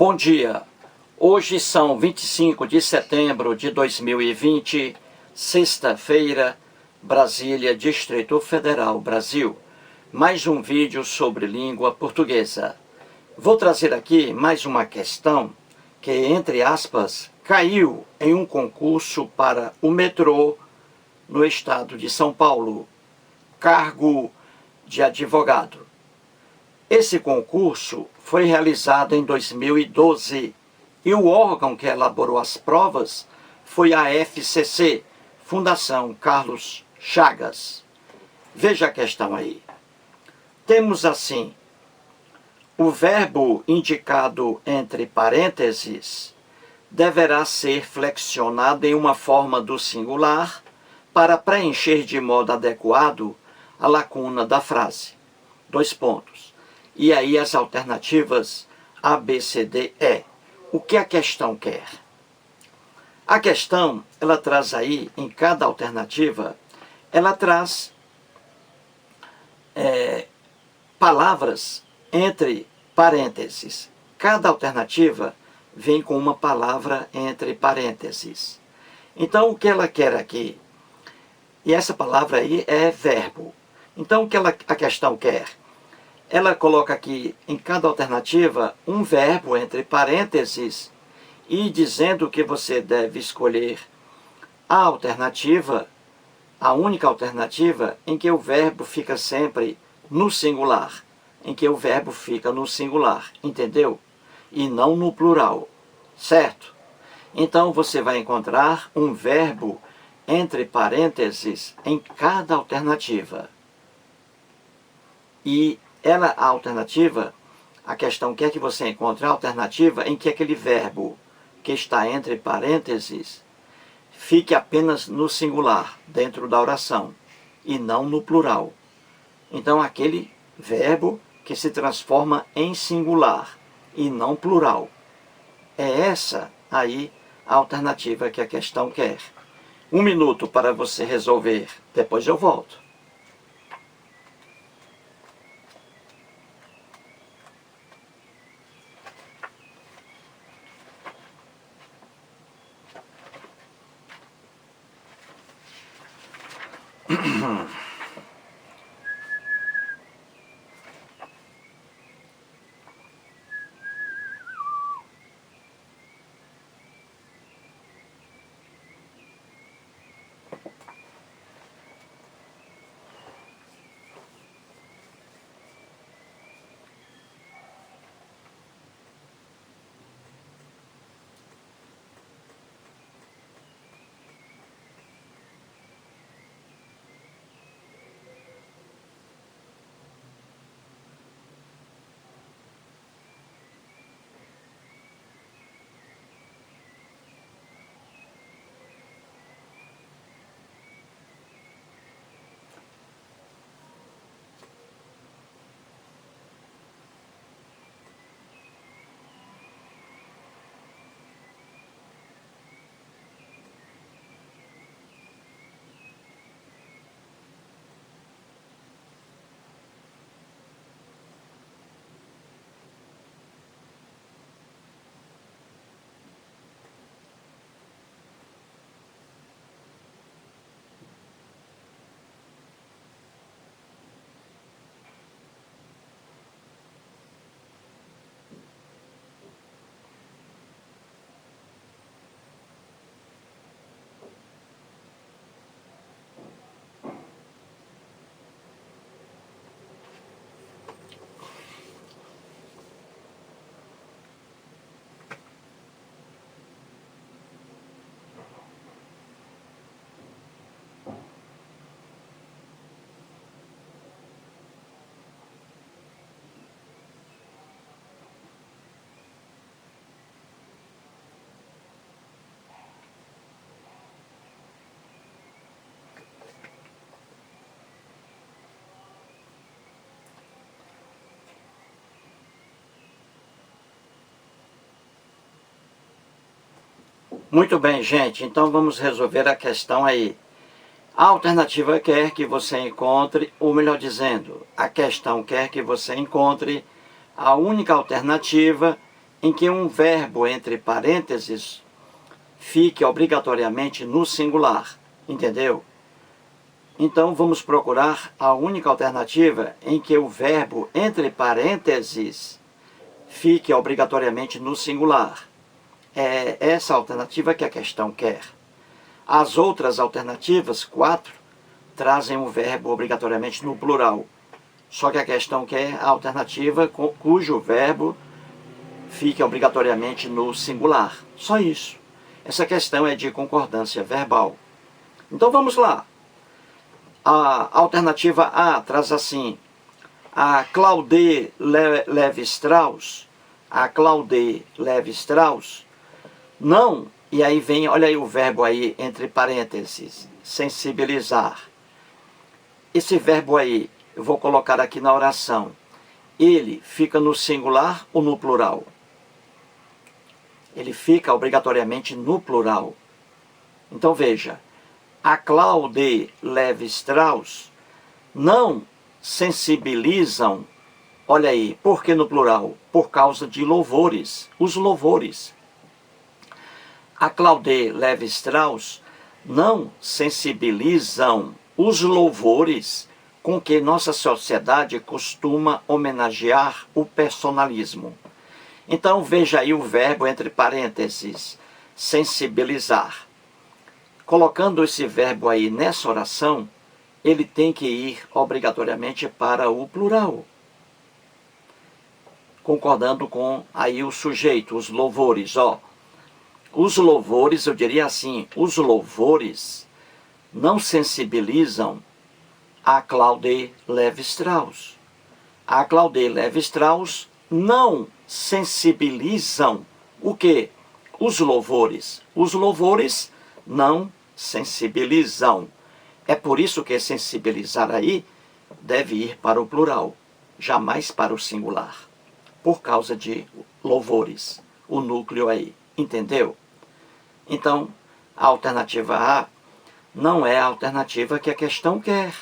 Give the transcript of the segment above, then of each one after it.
Bom dia, hoje são 25 de setembro de 2020, sexta-feira, Brasília, Distrito Federal, Brasil. Mais um vídeo sobre língua portuguesa. Vou trazer aqui mais uma questão que, entre aspas, caiu em um concurso para o metrô no estado de São Paulo, cargo de advogado. Esse concurso foi realizado em 2012 e o órgão que elaborou as provas foi a FCC, Fundação Carlos Chagas. Veja a questão aí. Temos assim, o verbo indicado entre parênteses deverá ser flexionado em uma forma do singular para preencher de modo adequado a lacuna da frase. Dois pontos. E aí as alternativas A, B, C, D, E. O que a questão quer? A questão, ela traz aí, em cada alternativa, ela traz palavras entre parênteses. Cada alternativa vem com uma palavra entre parênteses. Então, o que ela quer aqui? E essa palavra aí é verbo. Então, o que a questão quer? Ela coloca aqui, em cada alternativa, um verbo entre parênteses e dizendo que você deve escolher a alternativa, a única alternativa em que o verbo fica sempre no singular. Em que o verbo fica no singular, entendeu? E não no plural, certo? Então, você vai encontrar um verbo entre parênteses em cada alternativa. E a alternativa, a questão quer que você encontre a alternativa em que aquele verbo que está entre parênteses fique apenas no singular, dentro da oração, e não no plural. Então, aquele verbo que se transforma em singular e não plural. É essa aí a alternativa que a questão quer. 1 minuto para você resolver, depois eu volto. Muito bem, gente. Então vamos resolver a questão aí. A alternativa quer que você encontre, ou melhor dizendo, a questão quer que você encontre a única alternativa em que um verbo entre parênteses fique obrigatoriamente no singular, entendeu? Então vamos procurar a única alternativa em que o verbo entre parênteses fique obrigatoriamente no singular. É essa alternativa que a questão quer. As outras alternativas, 4, trazem o verbo obrigatoriamente no plural. Só que a questão quer a alternativa cujo verbo fique obrigatoriamente no singular. Só isso. Essa questão é de concordância verbal. Então vamos lá. A alternativa A traz assim: a Claude Lévi-Strauss, não, e aí vem, olha aí o verbo aí entre parênteses, sensibilizar. Esse verbo aí, eu vou colocar aqui na oração, ele fica no singular ou no plural? Ele fica obrigatoriamente no plural. Então veja, a Claude Lévi-Strauss não sensibilizam, olha aí, por que no plural? Por causa de louvores, os louvores. A Claude Lévi-Strauss não sensibilizam os louvores com que nossa sociedade costuma homenagear o personalismo. Então veja aí o verbo entre parênteses, sensibilizar. Colocando esse verbo aí nessa oração, ele tem que ir obrigatoriamente para o plural. Concordando com aí o sujeito, os louvores, ó. Os louvores, eu diria assim, os louvores não sensibilizam a Claude Lévi-Strauss. A Claude Lévi-Strauss não sensibilizam o quê? Os louvores. Os louvores não sensibilizam. É por isso que sensibilizar aí deve ir para o plural, jamais para o singular, por causa de louvores, o núcleo aí, entendeu? Então, a alternativa A não é a alternativa que a questão quer.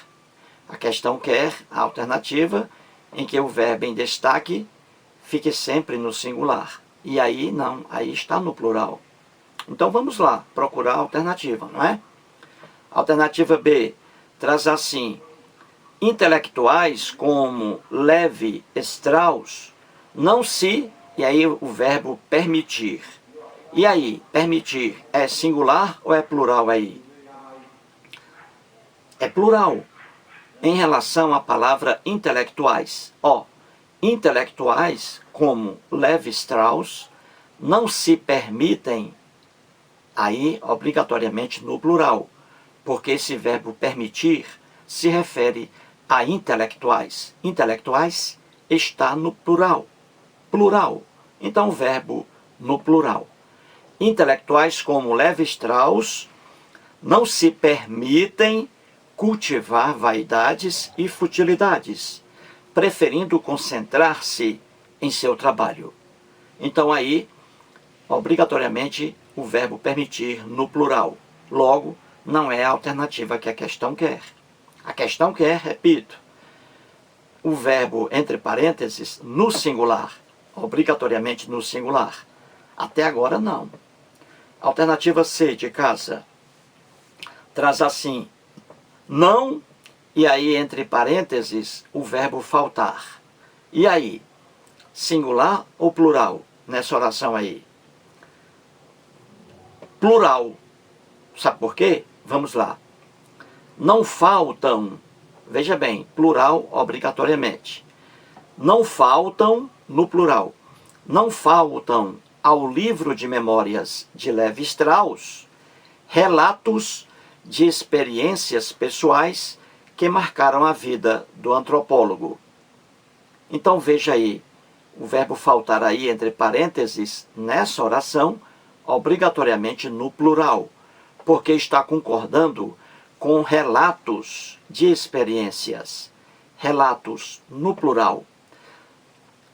A questão quer a alternativa em que o verbo em destaque fique sempre no singular. E aí não, aí está no plural. Então vamos lá, procurar a alternativa, não é? Alternativa B traz assim: intelectuais como Lévi-Strauss não se, e aí o verbo permitir. E aí, permitir é singular ou é plural aí? É plural. Em relação à palavra intelectuais. Ó, intelectuais como Lévi-Strauss não se permitem aí obrigatoriamente no plural, porque esse verbo permitir se refere a intelectuais. Intelectuais está no plural. Plural. Então o verbo no plural. Intelectuais como Lévi-Strauss não se permitem cultivar vaidades e futilidades, preferindo concentrar-se em seu trabalho. Então aí, obrigatoriamente, o verbo permitir no plural. Logo, não é a alternativa que a questão quer. A questão quer, repito, o verbo entre parênteses no singular, obrigatoriamente no singular. Até agora não. Alternativa C de casa traz assim: não, e aí entre parênteses o verbo faltar. E aí, singular ou plural nessa oração aí? Plural. Sabe por quê? Vamos lá. Não faltam, veja bem, plural obrigatoriamente. Não faltam, no plural, não faltam ao livro de memórias de Lévi-Strauss relatos de experiências pessoais que marcaram a vida do antropólogo. Então veja aí, o verbo faltar aí entre parênteses nessa oração, obrigatoriamente no plural, porque está concordando com relatos de experiências. Relatos no plural.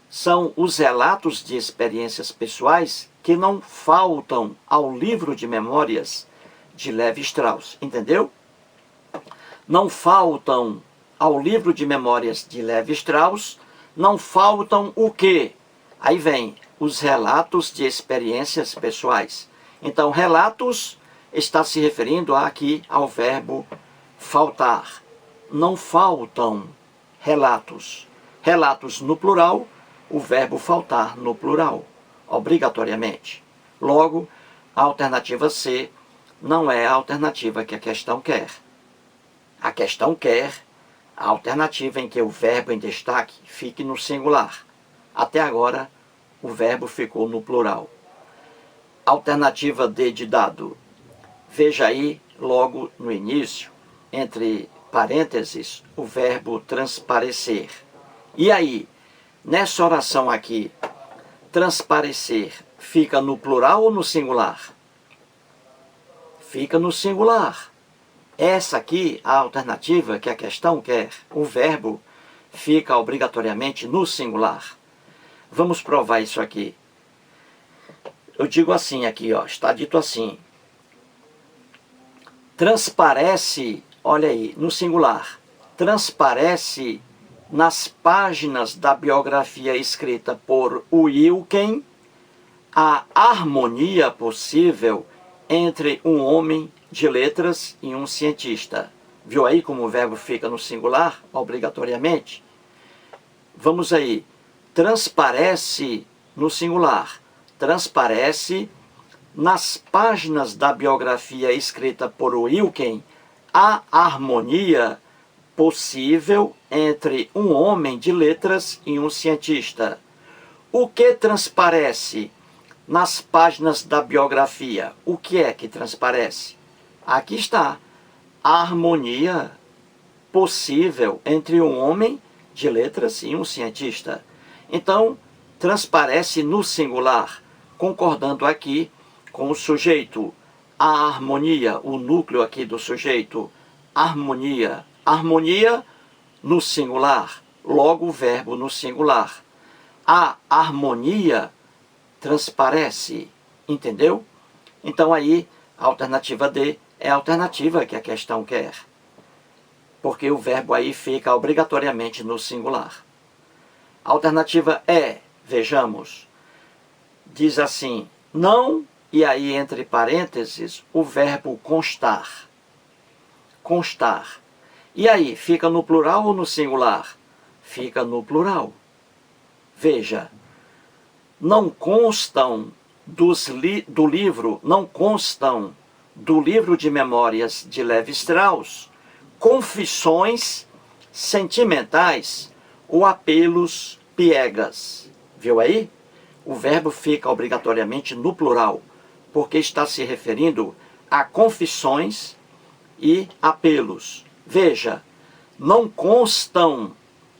São os relatos de experiências pessoais que não faltam ao livro de memórias de Lévi-Strauss, entendeu? Não faltam ao livro de memórias de Lévi-Strauss, não faltam o quê? Aí vem os relatos de experiências pessoais. Então, relatos está se referindo aqui ao verbo faltar. Não faltam relatos. Relatos no plural, o verbo faltar no plural, obrigatoriamente. Logo, a alternativa C não é a alternativa que a questão quer. A questão quer a alternativa em que o verbo em destaque fique no singular. Até agora, o verbo ficou no plural. Alternativa D de dado. Veja aí, logo no início, entre parênteses, o verbo transparecer. E aí, nessa oração aqui, transparecer fica no plural ou no singular? Fica no singular. Essa aqui, a alternativa que a questão quer, o verbo fica obrigatoriamente no singular. Vamos provar isso aqui. Eu digo assim aqui, ó, está dito assim. Transparece, olha aí, no singular, transparece nas páginas da biografia escrita por Wilken a harmonia possível entre um homem de letras e um cientista. Viu aí como o verbo fica no singular, obrigatoriamente? Vamos aí. Transparece no singular. Transparece nas páginas da biografia escrita por Wilken a harmonia possível entre um homem de letras e um cientista. O que transparece nas páginas da biografia? O que é que transparece? Aqui está. A harmonia possível entre um homem de letras e um cientista. Então, transparece no singular, concordando aqui com o sujeito. A harmonia, o núcleo aqui do sujeito, harmonia. Harmonia no singular, logo o verbo no singular. A harmonia transparece, entendeu? Então aí, a alternativa D é a alternativa que a questão quer. Porque o verbo aí fica obrigatoriamente no singular. A alternativa E, vejamos, diz assim, não, e aí entre parênteses, o verbo constar. Constar. E aí, fica no plural ou no singular? Fica no plural. Veja, não constam do livro de memórias de Lévi-Strauss confissões sentimentais ou apelos piegas. Viu aí? O verbo fica obrigatoriamente no plural, porque está se referindo a confissões e apelos. Veja, não constam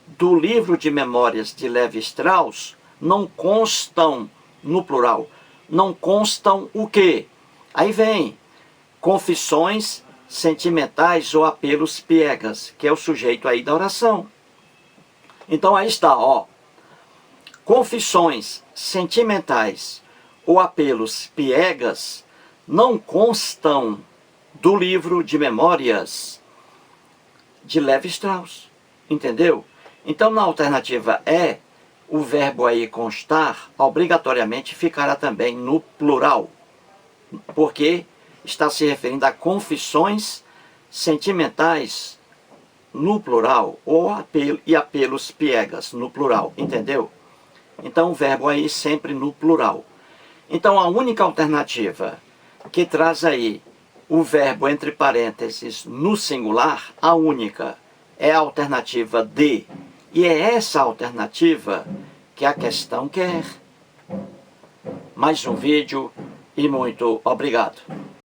do livro de memórias de Lévi-Strauss, não constam no plural. Não constam o quê? Aí vem confissões sentimentais ou apelos piegas, que é o sujeito aí da oração. Então aí está, ó. Confissões sentimentais ou apelos piegas não constam do livro de memórias de Lévi-Strauss. Entendeu? Então, na alternativa E, o verbo aí constar, obrigatoriamente ficará também no plural, porque está se referindo a confissões sentimentais no plural, ou apelos piegas no plural, entendeu? Então, o verbo aí sempre no plural. Então, a única alternativa que traz aí o verbo entre parênteses no singular, a única, é a alternativa D. E é essa alternativa que a questão quer. Mais um vídeo e muito obrigado.